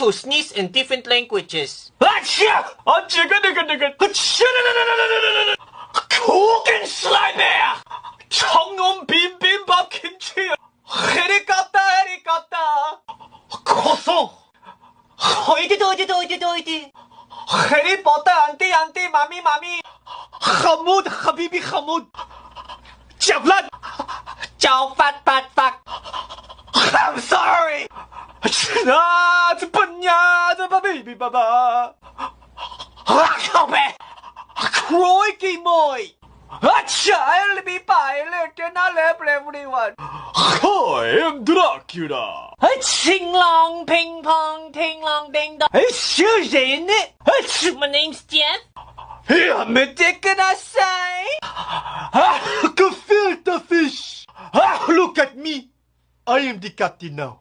to sneeze in different languages. 고긴 슬라임이야. 청놈 비빔밥 김치. 해리 깠다. 고소. 어이디. 해리 뻗다 안티 마미. 하무드 하비비 하무드. 잡란. 짜오팟. I'm sorry. 저 바비 바바. Crikey moi! I'll be pilot and I'll help everyone. I am Dracula. Sing long, ping pong, ting long, ding dong. Susan, my name's Jeff. I'm a dick and I say. Gefilte fish. Look at me. I am the captain now.